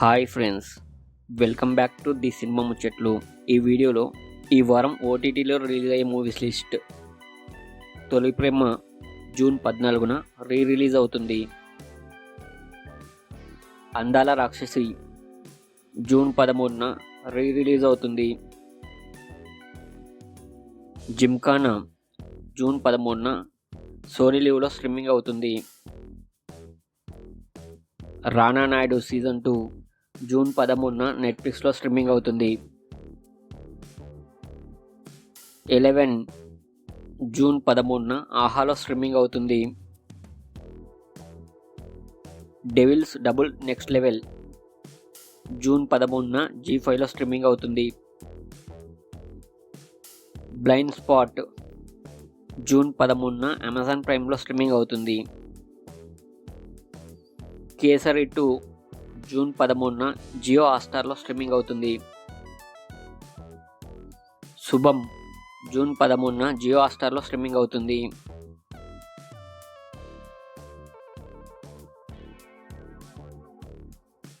Hi friends, welcome back to the cinema ముచ్చట్లు. ఈ వీడియోలో ఈ వారం ఓటీటీలో రిలీజ్ అయ్యే మూవీస్ లిస్ట్. తొలి ప్రేమ జూన్ 14న రిలీజ్ అవుతుంది. అందాల రాక్షసి జూన్ 13న రిలీజ్ అవుతుంది. జిమ్ఖానా జూన్ 13న సోనీ లీవ్లో స్ట్రీమింగ్ అవుతుంది. రానా నాయుడు సీజన్ 2 జూన్ 13న నెట్ఫ్లిక్స్లో స్ట్రీమింగ్ అవుతుంది. 11 జూన్ 13న ఆహాలో స్ట్రీమింగ్ అవుతుంది. Devil's double next level June 13న జీ5లో స్ట్రీమింగ్ అవుతుంది. బ్లైండ్ స్పాట్ జూన్ 13న అమెజాన్ ప్రైమ్లో స్ట్రీమింగ్ అవుతుంది. కేసరి 2 జూన్ 13న జియో హాట్‌స్టార్లో స్ట్రీమింగ్ అవుతుంది. శుభం జూన్ 13న జియో హాట్‌స్టార్లో స్ట్రీమింగ్ అవుతుంది.